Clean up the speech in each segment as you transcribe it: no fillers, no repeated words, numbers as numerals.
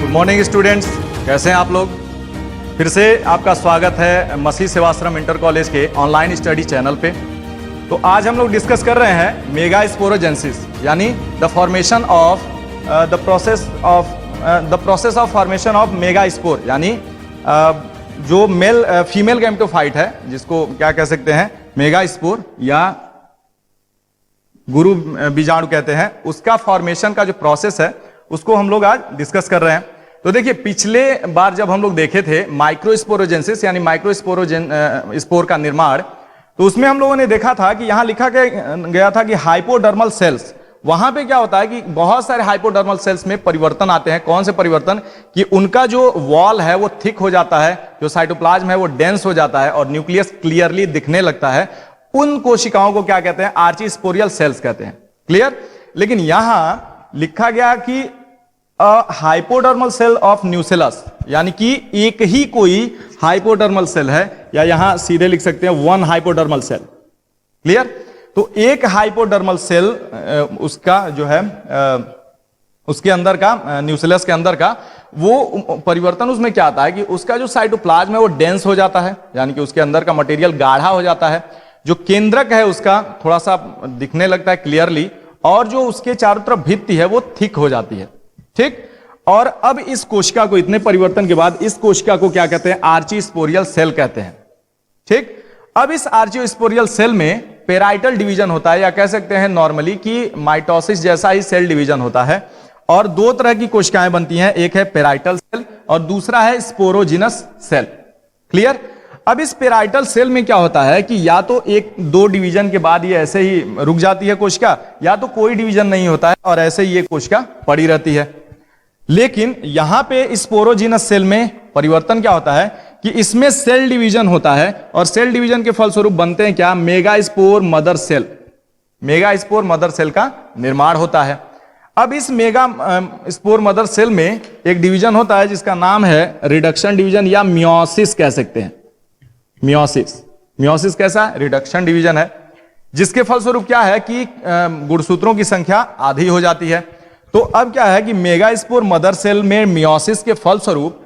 Morning students, कैसे हैं आप लोग। फिर से आपका स्वागत है मसीह सेवाश्रम इंटर कॉलेज के ऑनलाइन स्टडी चैनल पे। तो आज हम लोग डिस्कस कर रहे हैं मेगा स्पोरोजेनेसिस, यानी the formation of the process of formation of mega spore, यानी जो फीमेल गैमेटोफाइट है, जिसको क्या कह सकते हैं, मेगा स्पोर या गुरु बीजाणु कहते हैं, उसका फॉर्मेशन का जो प्रोसेस है उसको हम लोग आज डिस्कस कर रहे हैं। तो देखिए, पिछले बार जब हम लोग देखे थे माइक्रोस्पोरोजेनेसिस यानी स्पोर का निर्माण, तो उसमें हम लोगों ने देखा था कि यहां लिखा गया था कि हाइपोडर्मल सेल्स, वहां पे क्या होता है कि बहुत सारे हाइपोडर्मल सेल्स में परिवर्तन आते हैं। कौन से परिवर्तन? कि उनका जो वॉल है वो थिक हो जाता है, जो साइटोप्लाज्म है वो डेंस हो जाता है और न्यूक्लियस क्लियरली दिखने लगता है। उन कोशिकाओं को क्या कहते हैं? आर्चीस्पोरियल सेल्स कहते हैं। क्लियर? लेकिन यहां लिखा गया कि हाइपोडर्मल सेल ऑफ न्यूसेलस, यानी कि एक ही कोई हाइपोडर्मल सेल है, या यहां सीधे लिख सकते हैं वन हाइपोडर्मल सेल। क्लियर? तो एक हाइपोडर्मल सेल उसका जो है उसके अंदर का, न्यूसेलस के अंदर का वो परिवर्तन, उसमें क्या आता है कि उसका जो साइटोप्लाज्म है वो डेंस हो जाता है, यानी कि उसके अंदर का मटेरियल गाढ़ा हो जाता है। जो केंद्रक है उसका थोड़ा सा दिखने लगता है क्लियरली, और जो उसके चारों तरफ भित्ति है वो थिक हो जाती है। ठीक? और अब इस कोशिका को, इतने परिवर्तन के बाद इस कोशिका को क्या कहते हैं? आर्चीस्पोरियल सेल कहते हैं। ठीक? अब इस आर्चीस्पोरियल सेल में पेराइटल डिवीजन होता है, या कह सकते हैं नॉर्मली कि माइटोसिस जैसा ही सेल डिवीजन होता है। और दो तरह की कोशिकाएं बनती हैं, एक है पेराइटल सेल और दूसरा है स्पोरोजिनस सेल। क्लियर? अब इस पेराइटल सेल में क्या होता है कि या तो एक दो डिवीजन के बाद ये ऐसे ही रुक जाती है कोशिका, या तो कोई डिवीजन नहीं होता है और ऐसे ही ये कोशिका पड़ी रहती है। लेकिन यहां पे स्पोरोजिनस सेल में परिवर्तन क्या होता है कि इसमें सेल डिवीजन होता है, और सेल डिवीजन के फलस्वरूप बनते हैं क्या? Megaspore mother cell. Megaspore mother cell का निर्माण होता है। अब इस मेगा स्पोर मदर सेल में एक डिवीजन होता है जिसका नाम है रिडक्शन डिवीजन, या मियोसिस कह सकते हैं। मियोसिस कैसा? रिडक्शन डिवीजन है, जिसके फलस्वरूप क्या है कि गुणसूत्रों की संख्या आधी हो जाती है। तो अब क्या है कि मेगास्पोर मदर सेल में मियोसिस के फलस्वरूप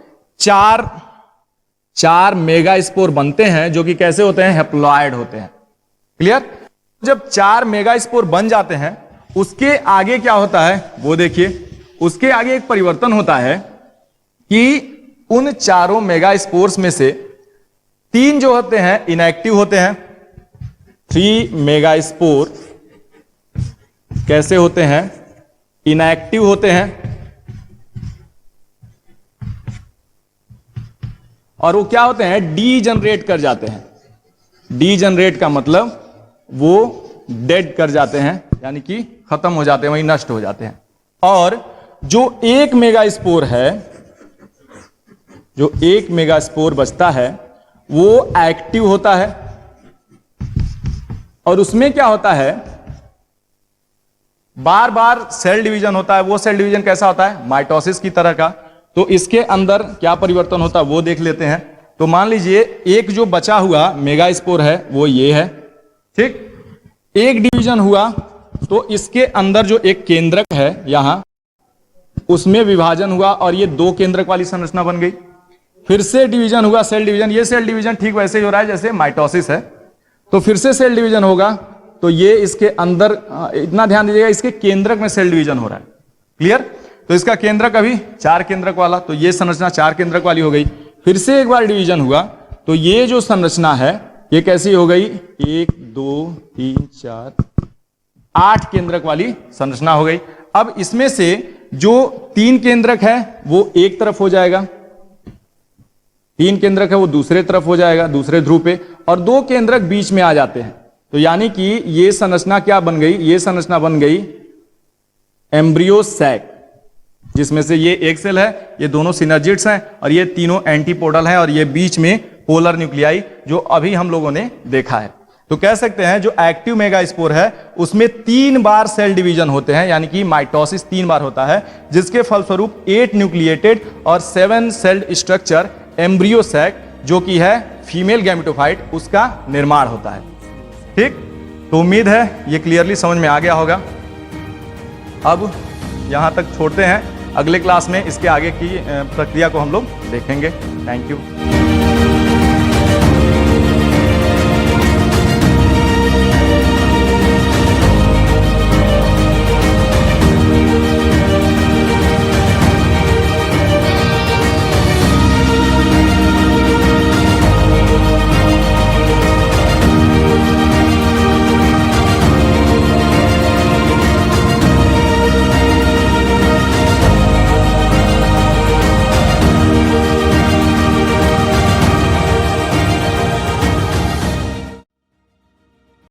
चार मेगास्पोर बनते हैं, जो कि कैसे होते हैं? हैप्लॉइड होते हैं। क्लियर? जब 4 मेगास्पोर बन जाते हैं, उसके आगे क्या होता है वो देखिए। उसके आगे एक परिवर्तन होता है कि उन चारों मेगास्पोर्स में से 3 जो होते हैं इनएक्टिव होते हैं। 3 मेगास्पोर कैसे होते हैं? इनएक्टिव होते हैं। और वो क्या होते हैं? डीजनरेट कर जाते हैं। डीजनरेट का मतलब वो डेड कर जाते हैं, यानी कि खत्म हो जाते हैं, वहीं नष्ट हो जाते हैं। और जो एक मेगास्पोर है, जो एक मेगास्पोर बचता है, वो एक्टिव होता है। और उसमें क्या होता है? बार बार सेल डिवीजन होता है। वो सेल डिवीजन कैसा होता है? माइटोसिस की तरह का। तो इसके अंदर क्या परिवर्तन होता है वो देख लेते हैं। तो मान लीजिए एक जो बचा हुआ मेगास्पोर है वो ये है। ठीक? एक डिवीजन हुआ तो इसके अंदर जो एक केंद्रक है यहां, उसमें विभाजन हुआ और ये 2 केंद्रक वाली संरचना बन गई। फिर से डिवीजन हुआ, सेल डिवीजन। ये सेल डिवीजन ठीक वैसे ही हो रहा है जैसे माइटोसिस है। तो फिर से सेल डिवीजन होगा, तो ये इसके अंदर, इतना ध्यान दीजिएगा, इसके केंद्रक में सेल डिवीजन हो रहा है। क्लियर? तो इसका केंद्रक अभी 4 केंद्रक वाला, तो ये संरचना 4 केंद्रक वाली हो गई। फिर से एक बार डिवीजन हुआ तो ये जो संरचना है ये कैसी हो गई? 1 2 3 4 8 केंद्रक वाली संरचना हो गई। अब इसमें से जो 3 केंद्रक है वो एक तरफ हो जाएगा, 3 केंद्रक है वो दूसरे तरफ हो जाएगा, दूसरे ध्रुव पे, और 2 केंद्रक बीच में आ जाते हैं। तो यानी कि ये संरचना क्या बन गई? ये संरचना बन गई एम्ब्रियो सैक, जिसमें से ये एक सेल है, ये दोनों सिनर्जिड्स हैं, और ये तीनों एंटीपोडल हैं, और ये बीच में पोलर न्यूक्लियाई, जो अभी हम लोगों ने देखा है। तो कह सकते हैं जो एक्टिव मेगास्पोर है उसमें 3 बार सेल डिवीजन होते हैं, यानी कि माइटोसिस 3 बार होता है, जिसके फलस्वरूप 8 न्यूक्लिएटेड और 7 सेल्ड स्ट्रक्चर एम्ब्रियो सैक, जो कि है फीमेल गैमेटोफाइट, उसका निर्माण होता है। ठीक? तो उम्मीद है ये क्लियरली समझ में आ गया होगा। अब यहां तक छोड़ते हैं अगले क्लास में इसके आगे की प्रक्रिया को हम लोग देखेंगे। Thank you.